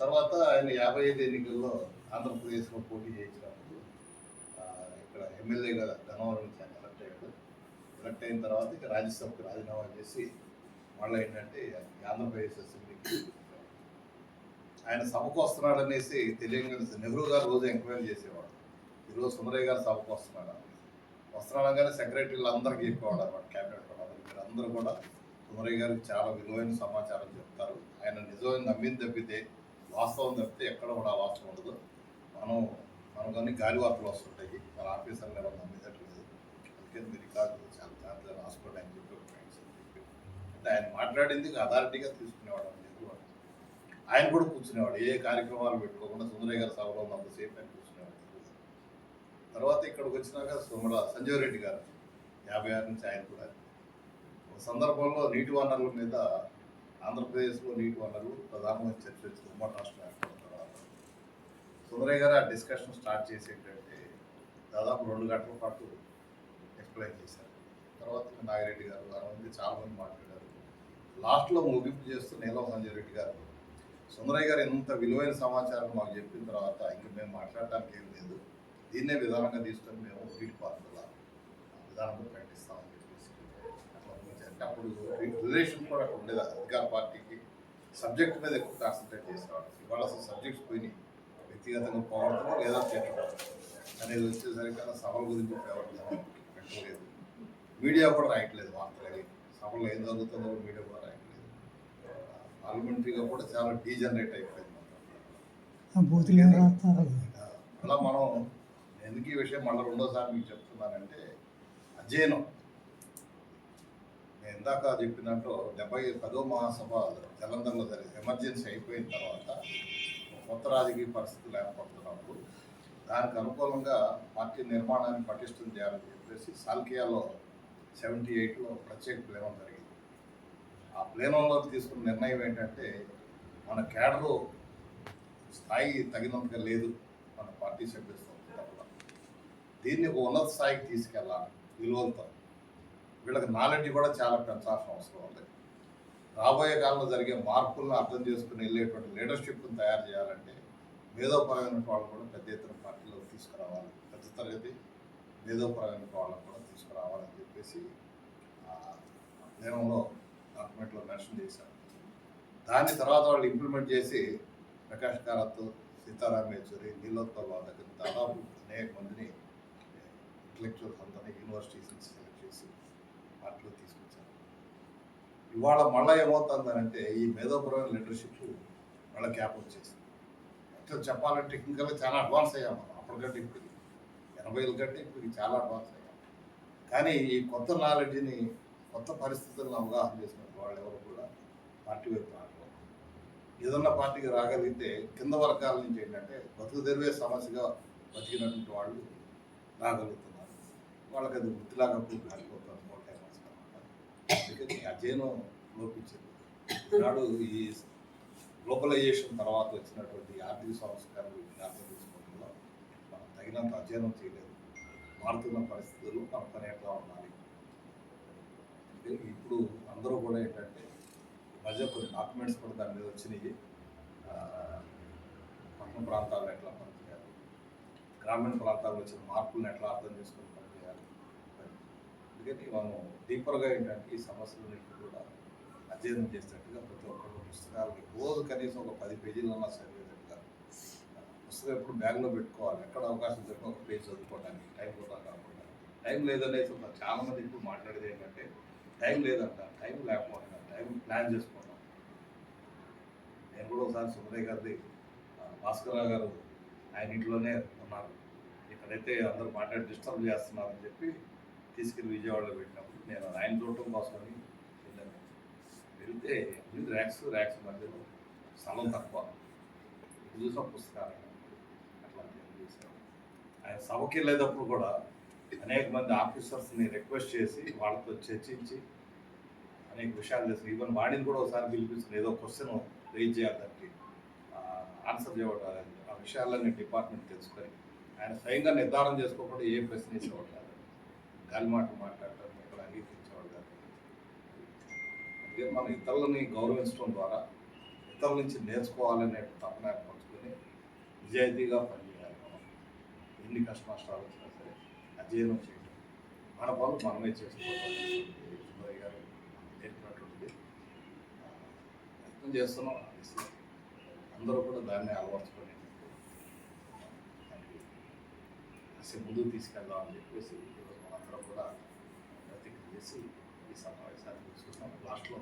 తర్వాత ఆయన 55 ఎన్నికల్లో ఆంధ్రప్రదేశ్లో పోటీ చేసినప్పుడు ఇక్కడ ఎమ్మెల్యేగా గన్నవరం నుంచి ఆయన ఎలక్ట్ అయ్యాడు. ఎలక్ట్ అయిన తర్వాత ఇక రాజ్యసభకు రాజీనామా చేసి మళ్ళీ ఏంటంటే ఈ ఆంధ్రప్రదేశ్ అసెంబ్లీకి ఆయన సభకు వస్తున్నాడు అనేసి తెలియగానే నెహ్రూ గారు రోజు ఎంక్వైరీ చేసేవాడు. ఈరోజు సుందరయ్య గారు సభకు వస్తున్నాడు కానీ సెక్రటరీలు అందరికీ చెప్పేవాడు అనమాట, క్యాబినెట్ వాళ్ళు అందరూ కూడా సుందరయ్య గారికి చాలా విలువైన సమాచారం చెప్తారు. ఆయన నిజమైన నమ్మింది తప్పితే వాస్తవం తప్పితే ఎక్కడ కూడా వాస్తవం ఉండదు. మనం కానీ గాలి వార్తలు వస్తుంటాయి, మన ఆఫీసర్లు ఎవరు నమ్మేటట్లేదు. అందుకని మీరు కాదు చాలా జాగ్రత్తగా రాసుకోండి అని చెప్పి అంటే ఆయన మాట్లాడింది అథారిటీగా తీసుకునేవాడు నెహ్రూ. ఆయన కూడా కూర్చునేవాడు, ఏ కార్యక్రమాలు పెట్టుకోకుండా సుందరయ్య గారి సభలో ఉన్నంతసేపు ఆయన కూర్చునేవాడు. తర్వాత ఇక్కడికి వచ్చినాక సంజీవ్ రెడ్డి గారు 56 నుంచి ఆయన కూడా ఒక సందర్భంలో నీటి వనరుల మీద ఆంధ్రప్రదేశ్లో నీటి వనరులు ప్రధానమంత్రి చర్చ వచ్చింది ఉమ్మడి రాష్ట్రం ఏర్పడిన తర్వాత. సుందరయ్య గారు ఆ డిస్కషన్ స్టార్ట్ చేసి ఏంటంటే దాదాపు 2 గంటల పాటు ఎక్స్ప్లెయిన్ చేశారు. తర్వాత నాగిరెడ్డి గారు మంది చాలామంది మాట్లాడారు. లాస్ట్లో ముగింపు చేస్తూ నీలం సంజయ్ రెడ్డి గారు సుందరయ్య గారు ఎంత విలువైన సమాచారం మాకు చెప్పిన తర్వాత ఇంక మేము మాట్లాడటానికి ఏం లేదు, దీన్నే విధానంగా తీసుకొని మేము నీటి పారుదల విధానంగా ప్రకటిస్తామని చెప్పేసి అట్లా అంటే అప్పుడు రిలేషన్ కూడా అక్కడ ఉండేది. అధికార పార్టీకి సబ్జెక్ట్ మీద ఎక్కువ కాన్సన్ట్రేట్ చేసేవాడు. ఇవాళ అసలు సబ్జెక్ట్స్ పోయి వ్యక్తిగతంగా పోవడం లేదా చేయడం అనేది వచ్చేసరికి సభల గురించి పెట్టలేదు. మీడియా కూడా రాయట్లేదు వార్తలు, సభలో ఏం జరుగుతుందో మీడియా కూడా రాయట్లేదు. పార్లమెంటరీగా కూడా చాలా డీజనరేట్ అయిపోయింది. అలా మనం ఎందుకు ఈ విషయం మళ్ళీ రెండోసారి మీకు చెప్తున్నానంటే అధ్యయనం. నేను ఇందాక చెప్పినట్టు 10వ మహాసభ జలంధర్లో జరిగింది. ఎమర్జెన్సీ అయిపోయిన తర్వాత కొత్త రాజకీయ పరిస్థితులు ఏర్పడుతున్నప్పుడు దానికి అనుకూలంగా పార్టీ నిర్మాణాన్ని పటిష్టం చేయాలని చెప్పేసి సాల్కియాలో 78లో ప్రత్యేక ప్లేనం జరిగింది. ఆ ప్లేనంలో తీసుకున్న నిర్ణయం ఏంటంటే మన కేడరు స్థాయి తగినంతగా లేదు మన పార్టీ సభ్యత్వం, దీన్ని ఒక ఉన్నత స్థాయికి తీసుకెళ్ళాలి విలువలతో. వీళ్ళకి నాలెడ్జ్ కూడా చాలా పెంచాల్సిన అవసరం ఉంది. రాబోయే కాలంలో జరిగే మార్పులను అర్థం చేసుకుని వెళ్ళేటువంటి లీడర్షిప్ను తయారు చేయాలంటే మేధోపరమైన వాళ్ళు కూడా పెద్ద ఎత్తున పార్టీలోకి తీసుకురావాలి, పెద్ద తరగతి మేధోపరమైన వాళ్ళని కూడా తీసుకురావాలని చెప్పేసి నేనంలో డాక్యుమెంట్లో మెన్షన్ చేశారు. దాని తర్వాత వాళ్ళు ఇంప్లిమెంట్ చేసి ప్రకాష్ కారత్, సీతారాం యేచూరి, నీలోత్పల్ వాళ్ళ దగ్గర దాదాపు అనేక మందిని ఇంటలెక్చువల్స్ అందరినీ యూనివర్సిటీస్ నుంచి సెలెక్ట్ చేసి పార్టీలో తీసుకొచ్చారు. ఇవాళ మళ్ళీ ఏమవుతుందనంటే ఈ మేధోపరమైన లీడర్షిప్ మళ్ళీ క్యాప్ వచ్చేసింది. అట్లా చెప్పాలంటే టెక్నికల్గా చాలా అడ్వాన్స్ అయ్యాం మనం అప్పటికంటే ఇప్పుడు 80ల కంటే ఇప్పుడు చాలా అడ్వాన్స్ అయ్యాం. కానీ ఈ కొత్త నాలెడ్జ్ని కొత్త పరిస్థితులను అవగాహన చేసినట్టు వాళ్ళు ఎవరు కూడా పార్టీ వైపు రావడం. ఏదన్నా పార్టీకి రాగలిగితే కింద వర్గాల నుంచి ఏంటంటే బతుకు తెరివే సమస్యగా బతికినటువంటి వాళ్ళు రాగలుగుతున్నారు. వాళ్ళకి అది వృత్తిలాగా కాలిపోతారు మోర్ టైం అనమాట. అందుకని అధ్యయనం లోపించింది. ఈనాడు ఈ గ్లోబలైజేషన్ తర్వాత వచ్చినటువంటి ఆర్థిక సంస్కరణలు అర్థం చేసుకోవడంలో మనం తగినంత అధ్యయనం చేయలేదు. మారుతున్న పరిస్థితుల్లో మన పని ఎట్లా ఉండాలి. ఇప్పుడు అందరూ కూడా ఏంటంటే మధ్య కొన్ని డాక్యుమెంట్స్ కూడా దాని మీద వచ్చినాయి. పట్టణ ప్రాంతాలను ఎట్లా పనిచేయాలి, గ్రామీణ ప్రాంతాల్లో వచ్చిన మార్పులను ఎట్లా అర్థం చేసుకొని పనిచేయాలి. అందుకని మనం డీపర్గా ఏంటంటే ఈ సమస్యలన్నింటినీ కూడా అధ్యయనం చేసేటట్టుగా ప్రతి ఒక్కరు పుస్తకాలకి రోజు కనీసం ఒక 10 పేజీలన్నా చదివేటట్టుగా పుస్తకం ఎప్పుడు బ్యాగ్లో పెట్టుకోవాలి. ఎక్కడ అవకాశం దొరికిన ఒక పేజ్ చదువుకోవడానికి టైం కూడా కాకుండా. టైం లేదనేసి చాలామంది ఇప్పుడు మాట్లాడేది ఏంటంటే టైం లేదంట, టైం లేకపోవడం, టైం ప్లాన్ చేసుకోవడం. నేను కూడా ఒకసారి సుందరయ్య గారిది భాస్కరరావు గారు ఆయన ఇంట్లోనే ఉన్నారు, ఇక్కడైతే అందరూ మాట్లాడి డిస్టర్బ్ చేస్తున్నారని చెప్పి తీసుకెళ్ళి విజయవాడలో పెట్టినప్పుడు నేను ఆయన చూడటం కోసమని వెళ్ళాను. వెళ్తే ర్యాక్స్ మధ్యలో స్థలం తక్కువ, చూసిన పుస్తకాలు అట్లా చేశాను. ఆయన సభకి వెళ్ళేటప్పుడు కూడా అనేక మంది ఆఫీసర్స్ని రిక్వెస్ట్ చేసి వాళ్ళతో చర్చించి అనేక విషయాలు చేసి ఈవెన్ వాడిని కూడా ఒకసారి పిలిపించిన ఏదో క్వశ్చన్ రేజ్ చేయాలి, దానికి ఆన్సర్ చేయడం, ఆ విషయాలన్నీ డిపార్ట్మెంట్ తెలుసుకొని ఆయన స్వయంగా నిర్ధారణ చేసుకోకుండా ఏ ప్రశ్న వేసేవాడు కాదు, గాలి మాటలు మాట్లాడటం ఇక్కడ అంగీకరించేవాడు కాదు. అందుకే మనం ఇతరులని గౌరవించడం ద్వారా ఇతరుల నుంచి నేర్చుకోవాలనే తపన ఏర్పరచుకొని నిజాయితీగా పనిచేయాలి. మనం ఎన్ని కష్ట నష్టాలు వచ్చినా సరే అధ్యయనం చేయడం, మన పనులు మనమే చేసుకోవాలి. సుబ్బయ్య గారు నేర్పినటువంటిది ప్రయత్నం చేస్తున్నాం. అందరూ కూడా దాన్ని అలవర్చుకొని ముందుకు తీసుకెళ్దామని చెప్పేసి ఈరోజు మనందరం కూడా ప్రతిజ్ఞ చేసి ఈ సమావేశాన్ని తీసుకున్నాం. లాస్ట్లో